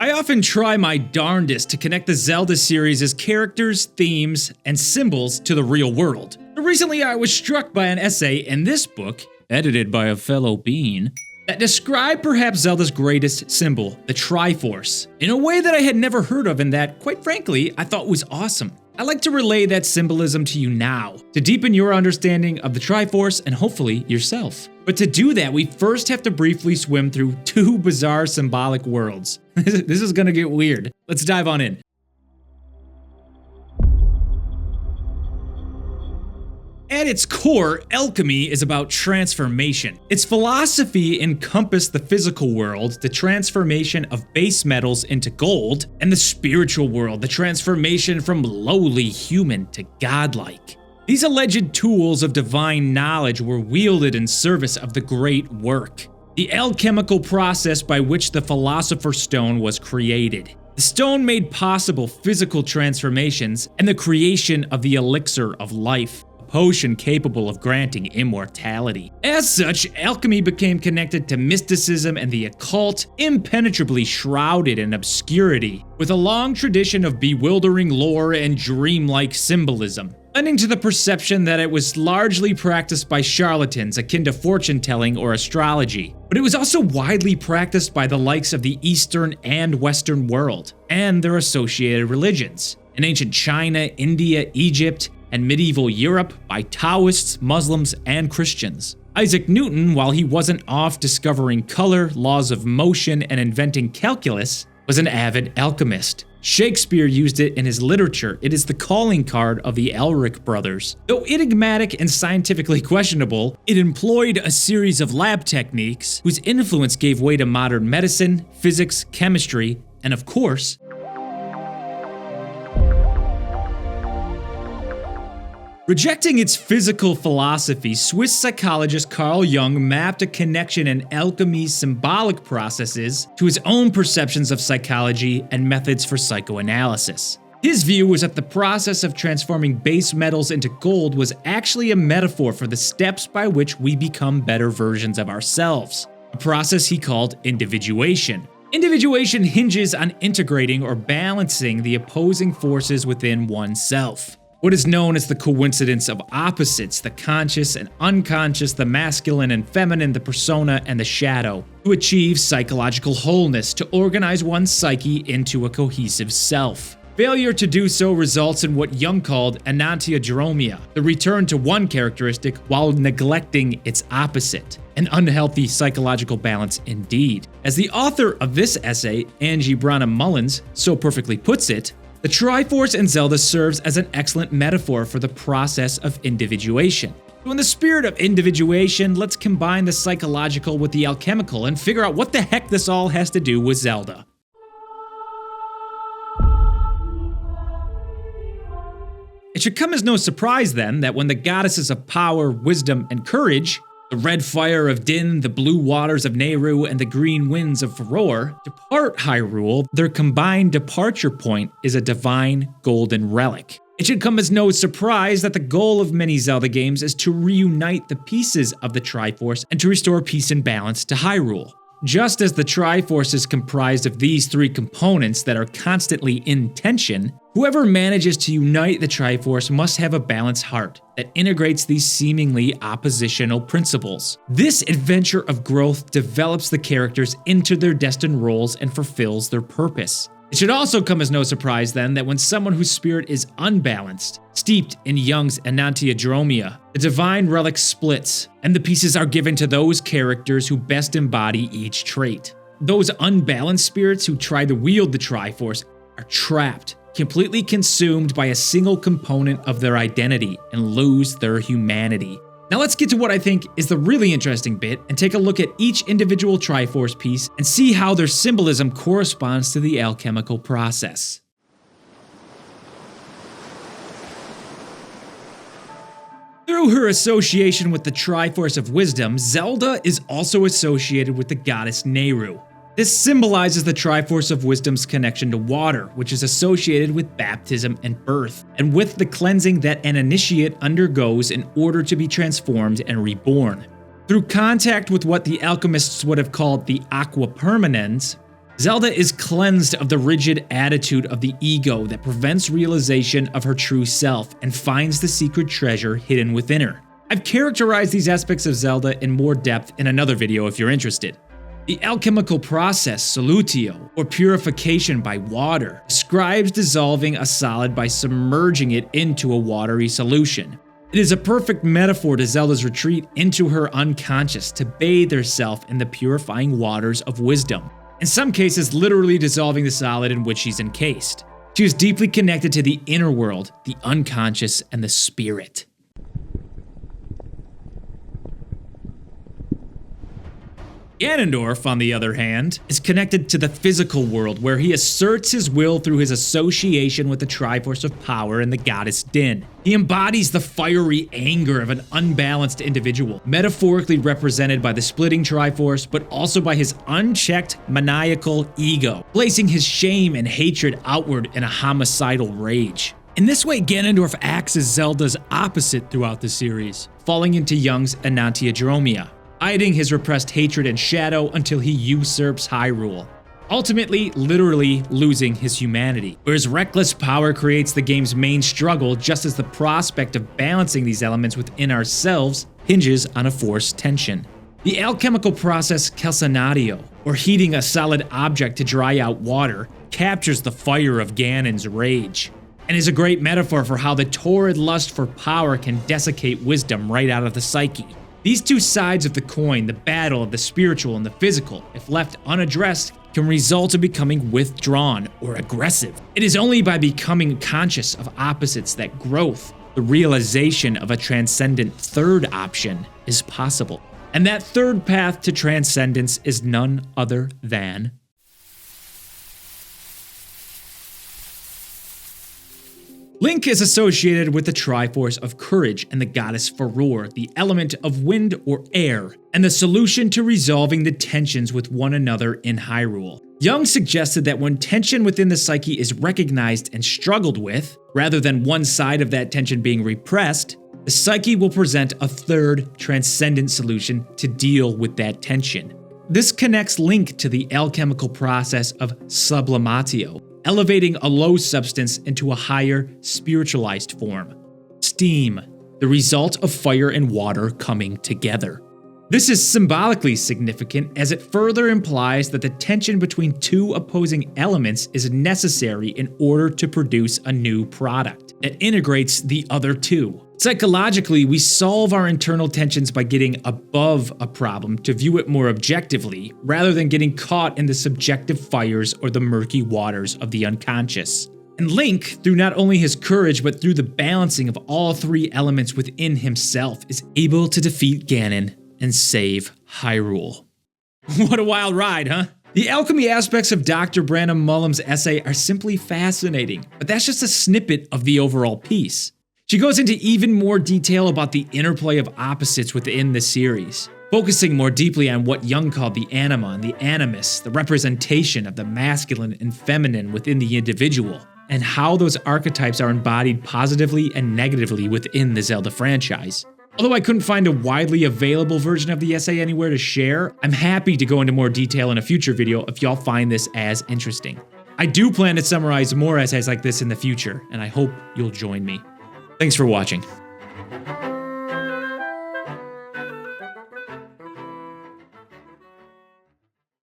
I often try my darndest to connect the Zelda series' characters, themes, and symbols to the real world. But recently I was struck by an essay in this book, edited by a fellow bean, that described perhaps Zelda's greatest symbol, the Triforce, in a way that I had never heard of and that, quite frankly, I thought was awesome. I'd like to relay that symbolism to you now, to deepen your understanding of the Triforce and hopefully yourself. But to do that, we first have to briefly swim through two bizarre symbolic worlds. This is gonna get weird. Let's dive on in. At its core, alchemy is about transformation. Its philosophy encompassed the physical world, the transformation of base metals into gold, and the spiritual world, the transformation from lowly human to godlike. These alleged tools of divine knowledge were wielded in service of the great work, the alchemical process by which the Philosopher's Stone was created. The stone made possible physical transformations and the creation of the elixir of life, potion capable of granting immortality. As such, alchemy became connected to mysticism and the occult, impenetrably shrouded in obscurity, with a long tradition of bewildering lore and dreamlike symbolism, lending to the perception that it was largely practiced by charlatans akin to fortune-telling or astrology. But it was also widely practiced by the likes of the Eastern and Western world, and their associated religions. In ancient China, India, Egypt, and medieval Europe by Taoists, Muslims, and Christians. Isaac Newton, while he wasn't off discovering color, laws of motion, and inventing calculus, was an avid alchemist. Shakespeare used it in his literature. It is the calling card of the Elric brothers. Though enigmatic and scientifically questionable, it employed a series of lab techniques whose influence gave way to modern medicine, physics, chemistry, and of course, rejecting its physical philosophy, Swiss psychologist Carl Jung mapped a connection in alchemy's symbolic processes to his own perceptions of psychology and methods for psychoanalysis. His view was that the process of transforming base metals into gold was actually a metaphor for the steps by which we become better versions of ourselves, a process he called individuation. Individuation hinges on integrating or balancing the opposing forces within oneself. What is known as the coincidence of opposites, the conscious and unconscious, the masculine and feminine, the persona and the shadow, to achieve psychological wholeness, to organize one's psyche into a cohesive self. Failure to do so results in what Jung called enantiodromia, the return to one characteristic while neglecting its opposite. An unhealthy psychological balance indeed. As the author of this essay, Angie Branham Mullins, so perfectly puts it, the Triforce in Zelda serves as an excellent metaphor for the process of individuation. So in the spirit of individuation, let's combine the psychological with the alchemical and figure out what the heck this all has to do with Zelda. It should come as no surprise then that when the goddesses of power, wisdom, and courage, the red fire of Din, the blue waters of Nehru, and the green winds of Furor depart Hyrule, their combined departure point is a divine golden relic. It should come as no surprise that the goal of many Zelda games is to reunite the pieces of the Triforce and to restore peace and balance to Hyrule. Just as the Triforce is comprised of these three components that are constantly in tension, whoever manages to unite the Triforce must have a balanced heart that integrates these seemingly oppositional principles. This adventure of growth develops the characters into their destined roles and fulfills their purpose. It should also come as no surprise then that when someone whose spirit is unbalanced, steeped in Jung's enantiodromia, the divine relic splits, and the pieces are given to those characters who best embody each trait. Those unbalanced spirits who try to wield the Triforce are trapped, completely consumed by a single component of their identity and lose their humanity. Now let's get to what I think is the really interesting bit and take a look at each individual Triforce piece and see how their symbolism corresponds to the alchemical process. Through her association with the Triforce of Wisdom, Zelda is also associated with the goddess Nehru. This symbolizes the Triforce of Wisdom's connection to water, which is associated with baptism and birth, and with the cleansing that an initiate undergoes in order to be transformed and reborn. Through contact with what the alchemists would have called the aqua permanens, Zelda is cleansed of the rigid attitude of the ego that prevents realization of her true self and finds the secret treasure hidden within her. I've characterized these aspects of Zelda in more depth in another video if you're interested. The alchemical process, solutio, or purification by water, describes dissolving a solid by submerging it into a watery solution. It is a perfect metaphor to Zelda's retreat into her unconscious to bathe herself in the purifying waters of wisdom, in some cases literally dissolving the solid in which she's encased. She is deeply connected to the inner world, the unconscious, and the spirit. Ganondorf, on the other hand, is connected to the physical world, where he asserts his will through his association with the Triforce of power and the goddess Din. He embodies the fiery anger of an unbalanced individual, metaphorically represented by the splitting Triforce, but also by his unchecked maniacal ego, placing his shame and hatred outward in a homicidal rage. In this way, Ganondorf acts as Zelda's opposite throughout the series, falling into Young's enantiodromia, hiding his repressed hatred and shadow until he usurps Hyrule, ultimately literally losing his humanity. Whereas reckless power creates the game's main struggle, just as the prospect of balancing these elements within ourselves hinges on a forced tension. The alchemical process calcinatio, or heating a solid object to dry out water, captures the fire of Ganon's rage, and is a great metaphor for how the torrid lust for power can desiccate wisdom right out of the psyche. These two sides of the coin, the battle of the spiritual and the physical, if left unaddressed, can result in becoming withdrawn or aggressive. It is only by becoming conscious of opposites that growth, the realization of a transcendent third option, is possible. And that third path to transcendence is none other than Link is associated with the Triforce of Courage and the goddess Furor, the element of wind or air, and the solution to resolving the tensions with one another in Hyrule. Young suggested that when tension within the psyche is recognized and struggled with, rather than one side of that tension being repressed, the psyche will present a third, transcendent solution to deal with that tension. This connects Link to the alchemical process of sublimatio, elevating a low substance into a higher, spiritualized form. Steam, the result of fire and water coming together. This is symbolically significant as it further implies that the tension between two opposing elements is necessary in order to produce a new product that integrates the other two. Psychologically, we solve our internal tensions by getting above a problem to view it more objectively, rather than getting caught in the subjective fires or the murky waters of the unconscious. And Link, through not only his courage but through the balancing of all three elements within himself, is able to defeat Ganon and save Hyrule. What a wild ride, huh? The alchemy aspects of Dr. Branham Mullem's essay are simply fascinating, but that's just a snippet of the overall piece. She goes into even more detail about the interplay of opposites within the series, focusing more deeply on what Young called the anima and the animus, the representation of the masculine and feminine within the individual, and how those archetypes are embodied positively and negatively within the Zelda franchise. Although I couldn't find a widely available version of the essay anywhere to share, I'm happy to go into more detail in a future video if y'all find this as interesting. I do plan to summarize more essays like this in the future, and I hope you'll join me. Thanks for watching.